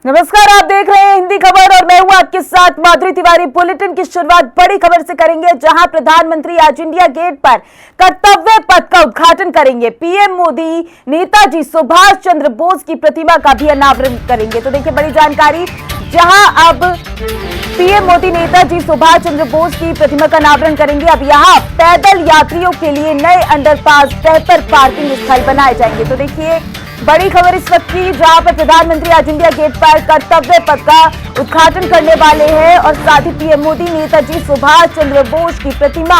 नमस्कार, आप देख रहे हैं हिंदी खबर और मैं हूं आपके साथ माधुरी तिवारी। बुलेटिन की शुरुआत बड़ी खबर से करेंगे, जहां प्रधानमंत्री आज इंडिया गेट पर कर्तव्य पथ का उद्घाटन करेंगे। पीएम मोदी नेताजी सुभाष चंद्र बोस की प्रतिमा का भी अनावरण करेंगे। तो देखिए बड़ी जानकारी, जहां अब पीएम मोदी नेताजी सुभाष चंद्र बोस की प्रतिमा का अनावरण करेंगे। अब यहां पैदल यात्रियों के लिए नए अंडरपास, बेहतर पार्किंग स्थल बनाए जाएंगे। तो देखिए बड़ी खबर इस वक्त की, जहां पर प्रधानमंत्री आज इंडिया गेट पर कर्तव्य पथ का उद्घाटन करने वाले हैं और साथ ही पीएम मोदी नेताजी सुभाष चंद्र बोस की प्रतिमा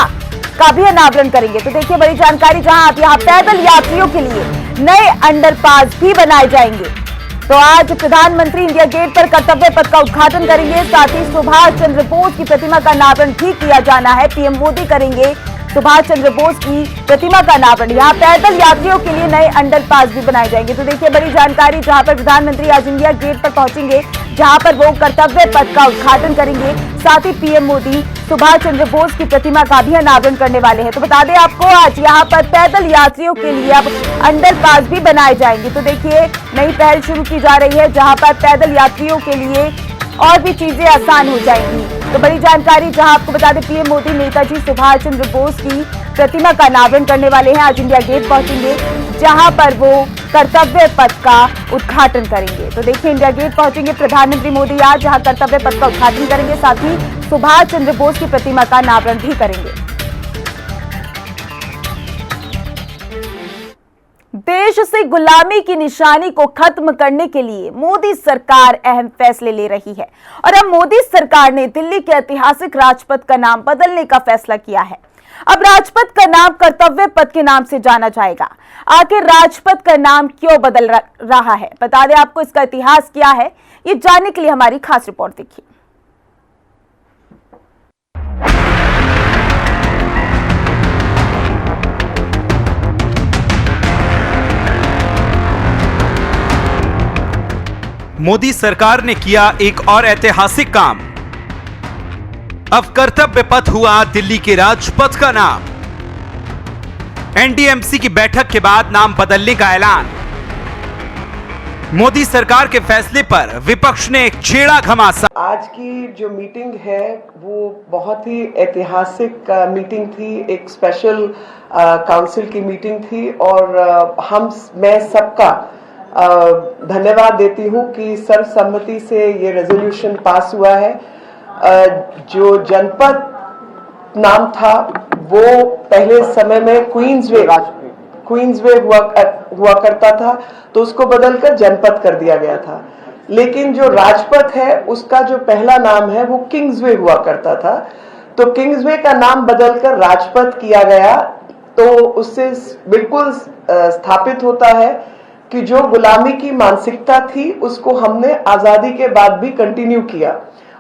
का भी अनावरण करेंगे। तो देखिए बड़ी जानकारी, जहां आप यहां पैदल यात्रियों के लिए नए अंडरपास भी बनाए जाएंगे। तो आज प्रधानमंत्री इंडिया गेट पर कर्तव्य पथ का उद्घाटन करेंगे, साथ ही सुभाष चंद्र बोस की प्रतिमा का अनावरण भी किया जाना है। पीएम मोदी करेंगे सुभाष चंद्र बोस की प्रतिमा का अनावरण। यहाँ पैदल यात्रियों के लिए नए अंडरपास भी बनाए जाएंगे। तो देखिए बड़ी जानकारी, जहां पर प्रधानमंत्री आज इंडिया गेट पर पहुंचेंगे, जहां पर वो कर्तव्य पथ का उद्घाटन करेंगे, साथ ही पीएम मोदी सुभाष चंद्र बोस की प्रतिमा का भी अनावरण करने वाले हैं। तो बता दें आपको, आज यहाँ पर पैदल यात्रियों के लिए अब अंडरपास भी बनाए जाएंगे। तो देखिए नई पहल शुरू की जा रही है, जहां पर पैदल यात्रियों के लिए और भी चीजें आसान हो जाएंगी। तो बड़ी जानकारी, जहां आपको बता दें पीएम मोदी नेताजी सुभाष चंद्र बोस की प्रतिमा का अनावरण करने वाले हैं, आज इंडिया गेट पहुंचेंगे, जहां पर वो कर्तव्य पथ का उद्घाटन करेंगे। तो देखिए इंडिया गेट पहुंचेंगे प्रधानमंत्री मोदी आज, जहां कर्तव्य पथ का उद्घाटन करेंगे, साथ ही सुभाष चंद्र बोस की प्रतिमा का अनावरण भी करेंगे। देश से गुलामी की निशानी को खत्म करने के लिए मोदी सरकार अहम फैसले ले रही है और अब मोदी सरकार ने दिल्ली के ऐतिहासिक राजपथ का नाम बदलने का फैसला किया है। अब राजपथ का नाम कर्तव्य पथ के नाम से जाना जाएगा। आखिर राजपथ का नाम क्यों बदल रहा है, बता दें आपको इसका इतिहास क्या है, ये जानने के लिए हमारी खास रिपोर्ट देखिए। मोदी सरकार ने किया एक और ऐतिहासिक काम। अब कर्तव्य पथ हुआ दिल्ली के राजपथ का नाम। एनडीएमसी की बैठक के बाद नाम बदलने का ऐलान। मोदी सरकार के फैसले पर विपक्ष ने एक छेड़ा घमासा। आज की जो मीटिंग है वो बहुत ही ऐतिहासिक मीटिंग थी, एक स्पेशल काउंसिल की मीटिंग थी और मैं सबका धन्यवाद देती हूं कि सर्वसम्मति से ये रेजोल्यूशन पास हुआ है। जो जनपद नाम था वो पहले समय में क्वींसवे हुआ करता था, तो उसको बदलकर जनपद कर दिया गया था। लेकिन जो राजपथ है उसका जो पहला नाम है वो किंग्सवे हुआ करता था, तो किंग्सवे का नाम बदलकर राजपथ किया गया। तो उससे बिल्कुल स्थापित होता है कि जो गुलामी की मानसिकता थी उसको हमने आजादी के बाद भी कंटिन्यू किया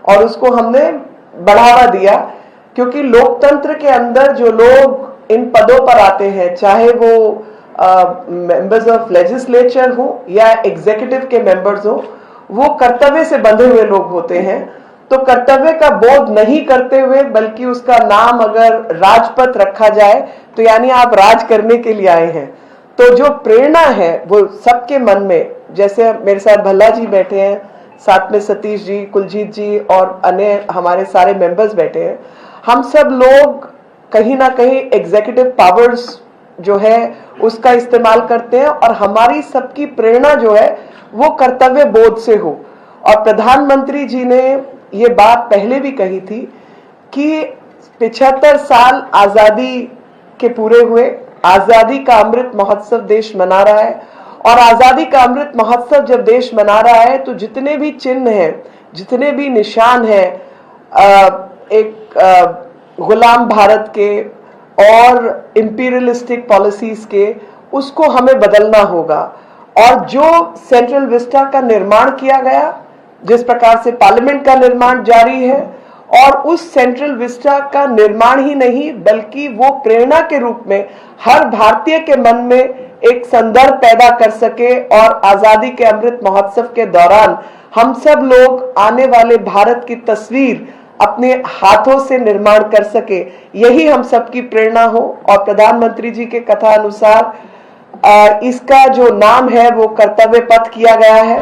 और उसको हमने बढ़ावा दिया, क्योंकि लोकतंत्र के अंदर जो लोग इन पदों पर आते हैं, चाहे वो मेंबर्स ऑफ लेजिस्लेचर हो या एग्जीक्यूटिव के मेंबर्स हो, वो कर्तव्य से बंधे हुए लोग होते हैं। तो कर्तव्य का बोध नहीं करते हुए बल्कि उसका नाम अगर राजपथ रखा जाए तो यानी आप राज करने के लिए आए हैं। तो जो प्रेरणा है वो सबके मन में, जैसे मेरे साथ भल्ला जी बैठे हैं, साथ में सतीश जी, कुलजीत जी और अन्य हमारे सारे मेंबर्स बैठे हैं, हम सब लोग कहीं ना कहीं एग्जीक्यूटिव पावर्स जो है उसका इस्तेमाल करते हैं और हमारी सबकी प्रेरणा जो है वो कर्तव्य बोध से हो। और प्रधानमंत्री जी ने ये बात पहले भी कही थी कि 75 साल आजादी के पूरे हुए, आजादी का अमृत महोत्सव देश मना रहा है और आजादी का अमृत महोत्सव जब देश मना रहा है तो जितने भी चिन्ह हैं, जितने भी निशान हैं एक गुलाम भारत के और इंपीरियलिस्टिक पॉलिसीज के, उसको हमें बदलना होगा। और जो सेंट्रल विस्टा का निर्माण किया गया, जिस प्रकार से पार्लियामेंट का निर्माण जारी है, और उस सेंट्रल विस्टा का निर्माण ही नहीं बल्कि वो प्रेरणा के रूप में हर भारतीय के मन में एक संदर्भ पैदा कर सके और आजादी के अमृत महोत्सव के दौरान हम सब लोग आने वाले भारत की तस्वीर अपने हाथों से निर्माण कर सके, यही हम सबकी प्रेरणा हो। और प्रधानमंत्री जी के कथा अनुसार इसका जो नाम है वो कर्तव्य पथ किया गया है।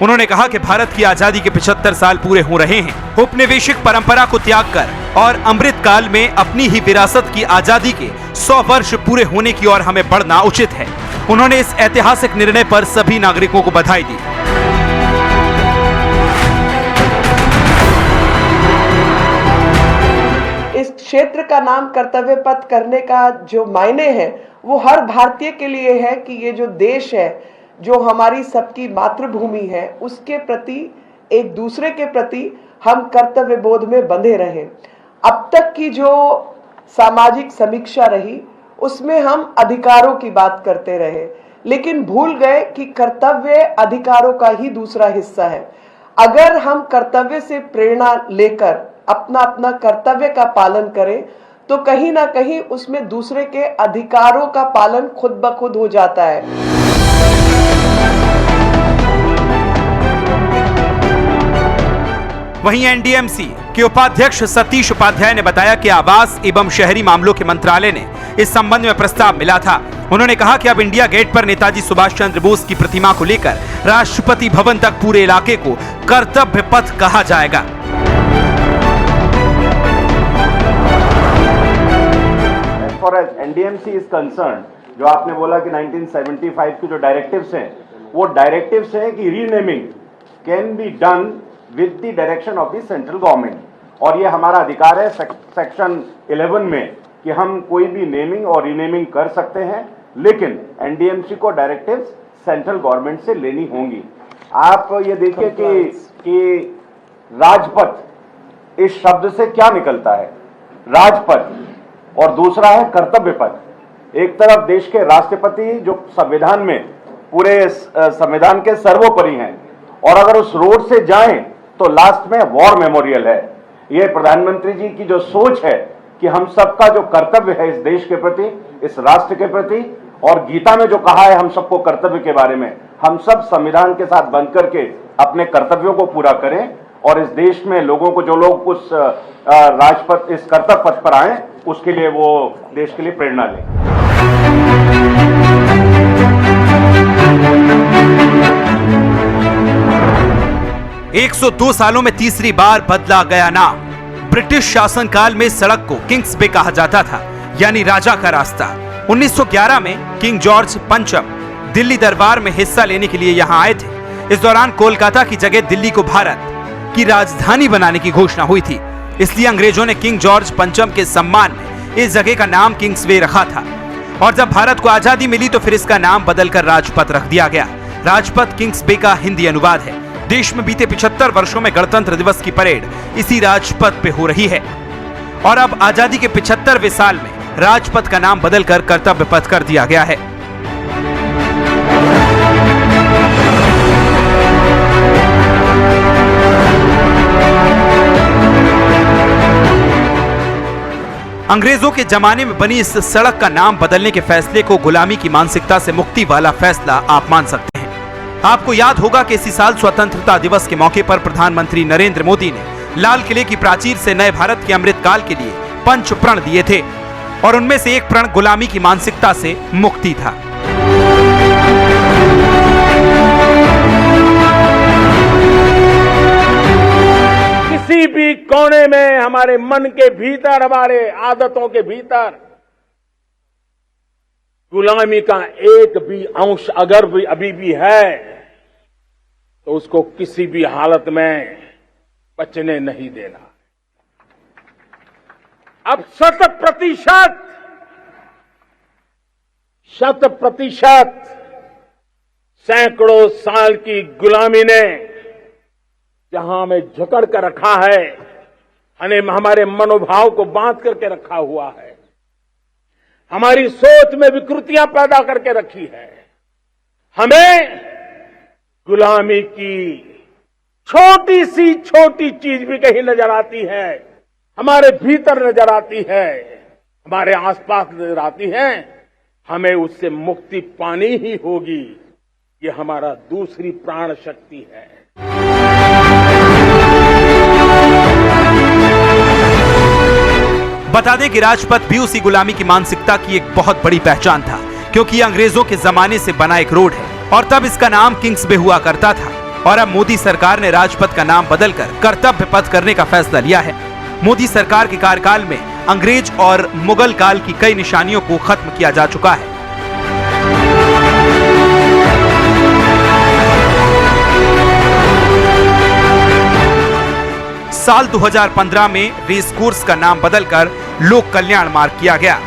उन्होंने कहा कि भारत की आजादी के 75 साल पूरे हो रहे हैं। औपनिवेशिक परंपरा को त्याग कर और अमृत काल में अपनी ही विरासत की आजादी के 100 वर्ष पूरे होने की ओर हमें बढ़ना उचित है। उन्होंने इस ऐतिहासिक निर्णय पर सभी नागरिकों को बधाई दी। इस क्षेत्र का नाम कर्तव्य पथ करने का जो मायने है वो हर भारतीय के लिए है कि ये जो देश है, जो हमारी सबकी मातृभूमि है, उसके प्रति, एक दूसरे के प्रति हम कर्तव्य बोध में बंधे रहें। अब तक की जो सामाजिक समीक्षा रही उसमें हम अधिकारों की बात करते रहे, लेकिन भूल गए कि कर्तव्य अधिकारों का ही दूसरा हिस्सा है। अगर हम कर्तव्य से प्रेरणा लेकर अपना अपना कर्तव्य का पालन करें तो कहीं ना कहीं उसमें दूसरे के अधिकारों का पालन खुद ब खुद हो जाता है। वहीं एनडीएमसी के उपाध्यक्ष सतीश उपाध्याय ने बताया कि आवास एवं शहरी मामलों के मंत्रालय ने इस संबंध में प्रस्ताव मिला था। उन्होंने कहा कि अब इंडिया गेट पर नेताजी सुभाष चंद्र बोस की प्रतिमा को लेकर राष्ट्रपति भवन तक पूरे इलाके को कर्तव्य पथ कहा जाएगा। As far as NDMC is concerned, जो आपने बोला कि 1975 की जो डायरेक्टिव्स हैं, वो डायरेक्टिव्स हैं कि renaming can be done with the direction of the central government, और ये हमारा अधिकार है सेक्शन 11 में कि हम कोई भी नेमिंग और रीनेमिंग कर सकते हैं, लेकिन एनडीएमसी को डायरेक्टिव्स सेंट्रल गवर्नमेंट से लेनी होंगी। आप ये देखिए कि राजपथ इस शब्द से क्या निकलता है, राजपथ, और दूसरा है कर्तव्य पथ। एक तरफ देश के राष्ट्रपति जो संविधान में पूरे संविधान के सर्वोपरि हैं, और अगर उस रोड से जाएं तो लास्ट में वॉर मेमोरियल है। ये प्रधानमंत्री जी की जो सोच है कि हम सबका जो कर्तव्य है इस देश के प्रति, इस राष्ट्र के प्रति, और गीता में जो कहा है हम सबको कर्तव्य के बारे में, हम सब संविधान के साथ बंध करके अपने कर्तव्यों को पूरा करें, और इस देश में लोगों को, जो लोग उस राजपथ, इस कर्तव्य पथ पर आए, उसके लिए वो देश के लिए प्रेरणा लें। 102 सालों में तीसरी बार बदला गया नाम। ब्रिटिश शासनकाल में सड़क को किंग्स वे कहा जाता था, यानी राजा का रास्ता। 1911 में किंग जॉर्ज पंचम दिल्ली दरबार में हिस्सा लेने के लिए यहां आए थे। इस दौरान कोलकाता की जगह दिल्ली को भारत की राजधानी बनाने की घोषणा हुई थी, इसलिए अंग्रेजों ने किंग जॉर्ज पंचम के सम्मान में इस जगह का नाम किंग्स वे रखा था। और जब भारत को आजादी मिली तो फिर इसका नाम बदलकर राजपथ रख दिया गया। राजपथ किंग्स वे का हिंदी अनुवाद है। देश में बीते 75 वर्षों में गणतंत्र दिवस की परेड इसी राजपथ पे हो रही है, और अब आजादी के 75वें साल में राजपथ का नाम बदलकर कर्तव्य पथ कर दिया गया है। अंग्रेजों के जमाने में बनी इस सड़क का नाम बदलने के फैसले को गुलामी की मानसिकता से मुक्ति वाला फैसला आप मान सकते हैं। आपको याद होगा कि इसी साल स्वतंत्रता दिवस के मौके पर प्रधानमंत्री नरेंद्र मोदी ने लाल किले की प्राचीर से नए भारत के अमृत काल के लिए 5 प्रण दिए थे, और उनमें से एक प्रण गुलामी की मानसिकता से मुक्ति था। किसी भी कोने में, हमारे मन के भीतर, हमारे आदतों के भीतर गुलामी का एक भी अंश अगर भी अभी भी है तो उसको किसी भी हालत में बचने नहीं देना। अब 100% सैकड़ों साल की गुलामी ने जहां हमें जकड़ कर रखा है, हमारे मनोभाव को बांध करके रखा हुआ है, हमारी सोच में विकृतियां पैदा करके रखी है, हमें गुलामी की छोटी सी छोटी चीज भी कहीं नजर आती है, हमारे भीतर नजर आती है, हमारे आसपास नजर आती है, हमें उससे मुक्ति पानी ही होगी। ये हमारा दूसरी प्राण शक्ति है। बता दें कि राजपथ भी उसी गुलामी की मानसिकता की एक बहुत बड़ी पहचान था, क्योंकि ये अंग्रेजों के जमाने से बना एक रोड है, और तब इसका नाम किंग्स वे हुआ करता था। और अब मोदी सरकार ने राजपथ का नाम बदलकर कर्तव्य पथ करने का फैसला लिया है। मोदी सरकार के कार्यकाल में अंग्रेज और मुगल काल की कई निशानियों को खत्म किया जा चुका है। साल 2015 में रेस कोर्स का नाम बदलकर लोक कल्याण मार्ग किया गया।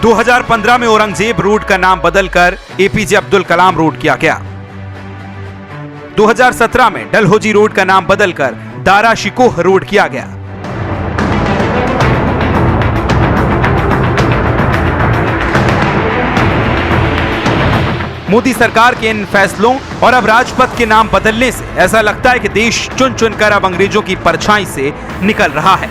2015 में औरंगजेब रोड का नाम बदलकर एपीजे अब्दुल कलाम रोड किया गया। 2017 में डलहौजी रोड का नाम बदलकर दारा शिकोह रोड किया गया। मोदी सरकार के इन फैसलों और अब राजपथ के नाम बदलने से ऐसा लगता है कि देश चुन चुनकर अब अंग्रेजों की परछाई से निकल रहा है।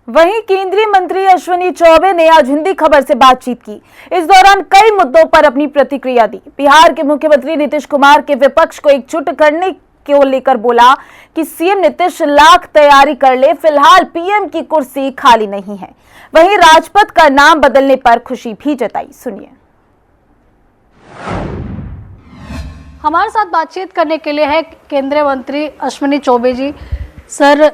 वहीं केंद्रीय मंत्री अश्विनी चौबे ने आज हिंदी खबर से बातचीत की। इस दौरान कई मुद्दों पर अपनी प्रतिक्रिया दी। बिहार के मुख्यमंत्री नीतीश कुमार के विपक्ष को एकजुट करने को लेकर बोला कि सीएम नीतीश लाख तैयारी कर ले, फिलहाल पीएम की कुर्सी खाली नहीं है। वहीं राजपथ का नाम बदलने पर खुशी भी जताई। सुनिए। हमारे साथ बातचीत करने के लिए है केंद्रीय मंत्री अश्विनी चौबे जी। सर,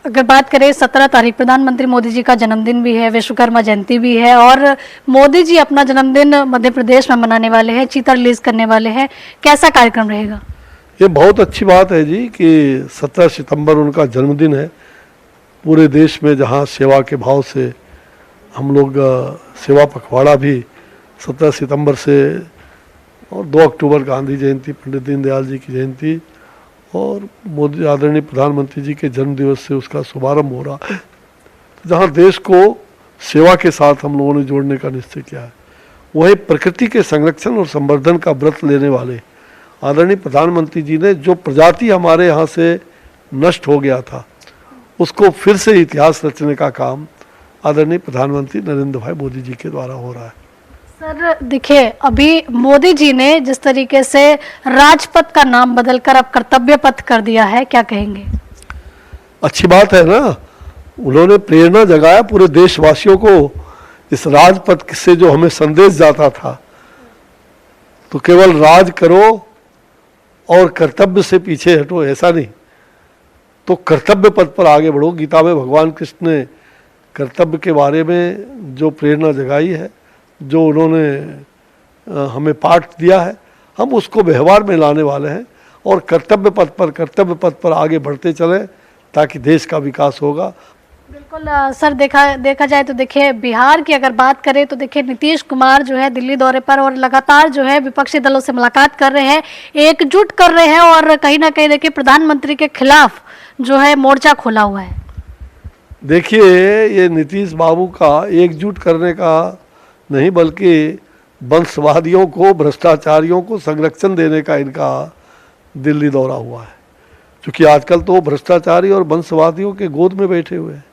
अगर बात करें 17 तारीख प्रधानमंत्री मोदी जी का जन्मदिन भी है, विश्वकर्मा जयंती भी है और मोदी जी अपना जन्मदिन मध्य प्रदेश में मनाने वाले हैं, चिता रिलीज करने वाले हैं। कैसा कार्यक्रम रहेगा? ये बहुत अच्छी बात है जी कि 17 सितंबर उनका जन्मदिन है। पूरे देश में जहां सेवा के भाव से हम लोग सेवा पखवाड़ा भी 17 सितंबर से और 2 अक्टूबर गांधी जयंती, पंडित दीनदयाल जी की जयंती और मोदी आदरणीय प्रधानमंत्री जी के जन्म दिवस से उसका शुभारंभ हो रहा है। जहां देश को सेवा के साथ हम लोगों ने जोड़ने का निश्चय किया है, वही प्रकृति के संरक्षण और संवर्धन का व्रत लेने वाले आदरणीय प्रधानमंत्री जी ने जो प्रजाति हमारे यहाँ से नष्ट हो गया था, उसको फिर से इतिहास रचने का काम आदरणीय प्रधानमंत्री नरेंद्र भाई मोदी जी के द्वारा हो रहा है। सर देखिए, अभी मोदी जी ने जिस तरीके से राजपथ का नाम बदलकर अब कर्तव्य पथ कर दिया है, क्या कहेंगे? अच्छी बात है ना, उन्होंने प्रेरणा जगाया पूरे देशवासियों को। इस राजपथ से जो हमें संदेश जाता था, तो केवल राज करो और कर्तव्य से पीछे हटो, ऐसा नहीं, तो कर्तव्य पथ पर आगे बढ़ो। गीता में भगवान कृष्ण ने कर्तव्य के बारे में जो प्रेरणा जगाई है, जो उन्होंने हमें पाठ दिया है, हम उसको व्यवहार में लाने वाले हैं और कर्तव्य पथ पर आगे बढ़ते चलें ताकि देश का विकास होगा। बिल्कुल सर, देखा जाए तो देखिए, बिहार की अगर बात करें तो देखिए नीतीश कुमार जो है दिल्ली दौरे पर और लगातार जो है विपक्षी दलों से मुलाकात कर रहे हैं, एकजुट कर रहे हैं और कहीं ना कहीं देखिए प्रधानमंत्री के खिलाफ जो है मोर्चा खोला हुआ है। देखिए, ये नीतीश बाबू का एकजुट करने का नहीं बल्कि वंशवादियों को, भ्रष्टाचारियों को संरक्षण देने का इनका दिल्ली दौरा हुआ है। क्योंकि आजकल तो भ्रष्टाचारी और वंशवादियों के गोद में बैठे हुए हैं,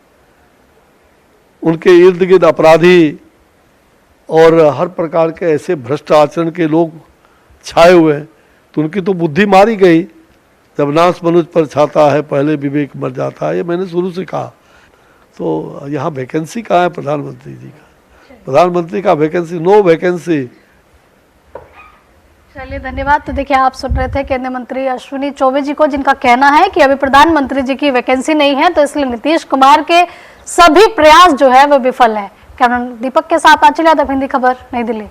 उनके इर्द गिर्द अपराधी और हर प्रकार के ऐसे भ्रष्ट आचरण के लोग छाए हुए हैं, तो उनकी तो बुद्धि मारी गई। जब नाश मनुष्य पर छाता है, पहले विवेक मर जाता है, ये मैंने शुरू से कहा। तो यहाँ वैकेंसी कहाँ है प्रधानमंत्री जी का? प्रधानमंत्री का वैकेंसी, नो वैकेंसी। चलिए, धन्यवाद। तो देखिए, आप सुन रहे थे केंद्रीय मंत्री अश्विनी चौबे जी को, जिनका कहना है कि अभी प्रधानमंत्री जी की वैकेंसी नहीं है, तो इसलिए नीतीश कुमार के सभी प्रयास जो है वो विफल है। कैमरामैन दीपक के साथ आंचल यादव, हिंदी खबर, नई दिल्ली।